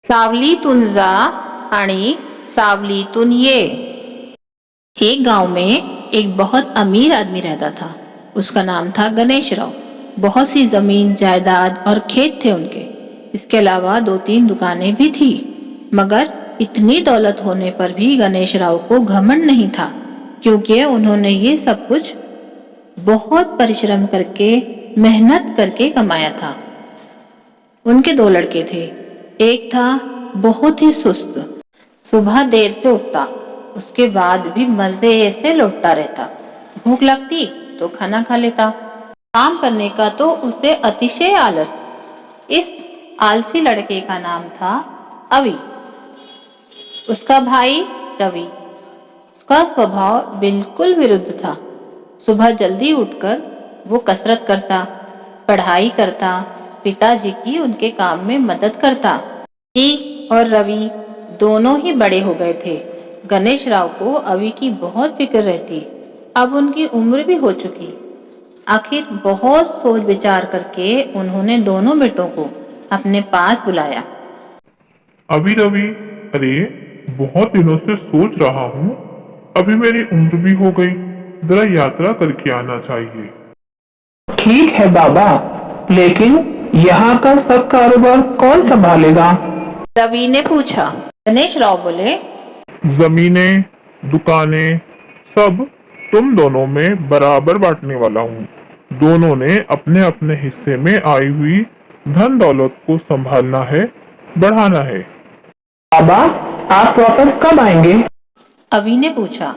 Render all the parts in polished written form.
सावलीतून जा आणि सावलीतून ये। एक गांव में एक बहुत अमीर आदमी रहता था। उसका नाम था गणेश राव। बहुत सी जमीन जायदाद और खेत थे उनके। इसके अलावा 2-3 दुकानें भी थी। मगर इतनी दौलत होने पर भी गणेश राव को घमंड नहीं था, क्योंकि उन्होंने ये सब कुछ बहुत परिश्रम करके, मेहनत करके कमाया था। उनके 2 लड़के थे। एक था बहुत ही सुस्त, सुबह देर से उठता, उसके बाद भी मजे से लौटता रहता। भूख लगती तो खाना खा लेता। काम करने का तो उसे अतिशय आलस। इस आलसी लड़के का नाम था अवि। उसका भाई रवि, उसका स्वभाव बिल्कुल विरुद्ध था। सुबह जल्दी उठकर वो कसरत करता, पढ़ाई करता, पिताजी की उनके काम में मदद करता। अवि और रवि दोनों ही बड़े हो गए थे। गणेश राव को अवि की बहुत फिक्र रहती। अब उनकी उम्र भी हो चुकी। आखिर बहुत सोच विचार करके उन्होंने दोनों बेटों को अपने पास बुलाया। अभी रवि, अरे बहुत दिनों से सोच रहा हूँ, अभी मेरी उम्र भी हो गई, जरा यात्रा करके आना चाहिए। ठीक है बाबा, लेकिन यहाँ का सब कारोबार कौन संभालेगा? रवि ने पूछा। गणेश राव बोले, जमीनें, दुकानें सब तुम दोनों में बराबर बांटने वाला हूँ। दोनों ने अपने अपने हिस्से में आई हुई धन दौलत को संभालना है, बढ़ाना है। बाबा, आप वापस कब आएंगे? अवि ने पूछा।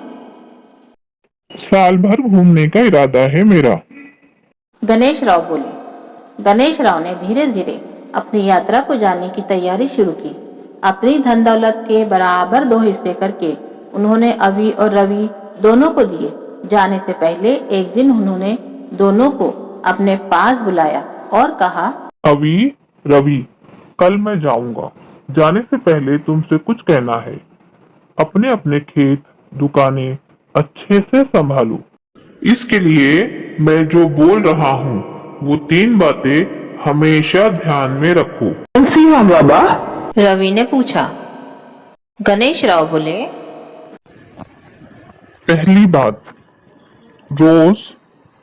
साल भर घूमने का इरादा है मेरा। गणेश राव बोले। गणेश राव ने धीरे धीरे अपनी यात्रा को जाने की तैयारी शुरू की। अपनी धन दौलत के बराबर 2 हिस्से करके उन्होंने अवि और रवि दोनों को दिए। जाने से पहले एक दिन उन्होंने दोनों को अपने पास बुलाया और कहा, अभी रवि, कल मैं जाऊंगा। जाने से पहले तुमसे कुछ कहना है। अपने अपने खेत, दुकानें अच्छे से संभालो। इसके लिए मैं जो बोल रहा हूँ वो 3 बातें हमेशा ध्यान में रखो। कौन सी है बाबा? रवि ने पूछा। गणेश राव बोले, पहली बात, रोज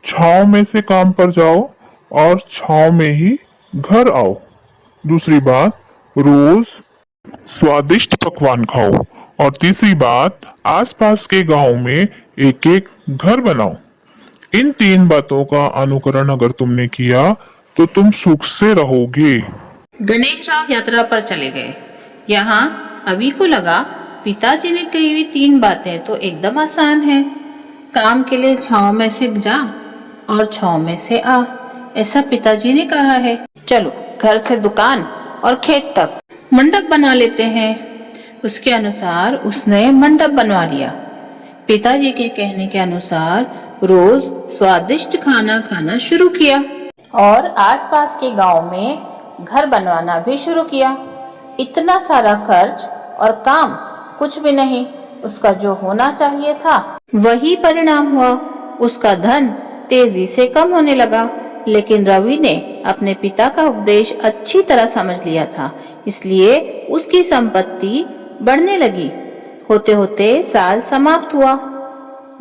छाव में से काम पर जाओ और छाव में ही घर आओ। दूसरी बात, रोज स्वादिष्ट पकवान खाओ। और तीसरी बात, आसपास के गांव में एक एक घर बनाओ। इन 3 बातों का अनुकरण अगर तुमने किया तो तुम सुख से रहोगे। गणेश राव यात्रा पर चले गए। यहाँ अवि को लगा, पिताजी ने कही हुई 3 बातें तो एकदम आसान है। काम के लिए छांव में से जा और छांव में से आ, ऐसा पिताजी ने कहा है। चलो घर से दुकान और खेत तक मंडप बना लेते हैं। उसके अनुसार उसने मंडप बनवा लिया। पिताजी के कहने के अनुसार रोज स्वादिष्ट खाना खाना शुरू किया और आसपास के गांव में घर बनवाना भी शुरू किया। इतना सारा खर्च और काम कुछ भी नहीं। उसका जो होना चाहिए था वही परिणाम हुआ। उसका धन तेजी से कम होने लगा। लेकिन रवि ने अपने पिता का उपदेश अच्छी तरह समझ लिया था, इसलिए उसकी संपत्ति बढ़ने लगी। होते होते साल समाप्त हुआ।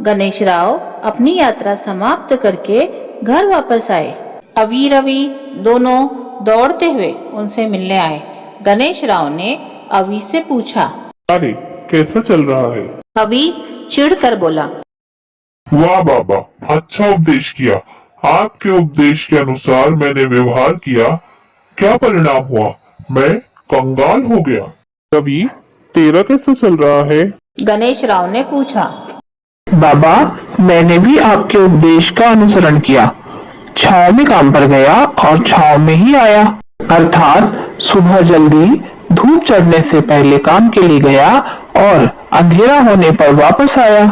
गणेश राव अपनी यात्रा समाप्त करके घर वापस आए। अवि रवि दोनों दौड़ते हुए उनसे मिलने आए। गणेश राव ने अवि से पूछा, अरे कैसा चल रहा है? अवि चिढ़कर बोला, वाह बाबा, अच्छा उपदेश किया। आपके उपदेश के अनुसार मैंने व्यवहार किया, क्या परिणाम हुआ? मैं कंगाल हो गया। रवि, तेरा कैसा चल रहा है? गणेश राव ने पूछा। बाबा, मैंने भी आपके उपदेश का अनुसरण किया। छाव में काम पर गया और छाव में ही आया। अर्थात सुबह जल्दी धूप चढ़ने से पहले काम के लिए गया और अंधेरा होने पर वापस आया।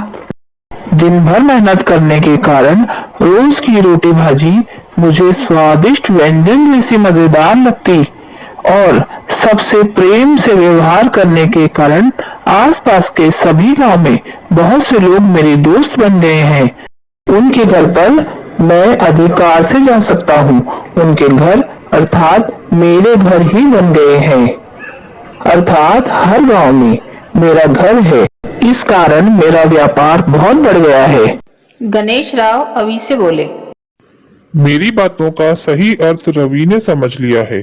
दिन भर मेहनत करने के कारण रोज की रोटी भाजी मुझे स्वादिष्ट व्यंजन जैसी मजेदार लगती और सबसे प्रेम से व्यवहार करने के कारण आसपास के सभी गांव में बहुत से लोग मेरे दोस्त बन गए हैं। उनके घर पर मैं अधिकार से जा सकता हूँ। उनके घर अर्थात मेरे घर ही बन गए हैं। अर्थात हर गांव में मेरा घर है। इस कारण मेरा व्यापार बहुत बढ़ गया है। गणेश राव अवि से बोले। मेरी बातों का सही अर्थ रवि ने समझ लिया है।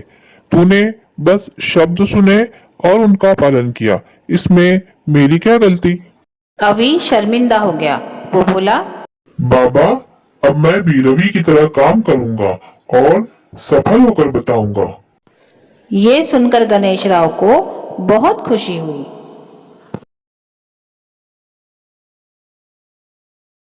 तूने बस शब्द सुने और उनका पालन किया, इसमें मेरी क्या गलती? अवि शर्मिंदा हो गया। वो बोला, बाबा, अब मैं भी रवि की तरह काम करूंगा और सफल होकर बताऊंगा। ये सुनकर गणेश राव को बहुत खुशी हुई।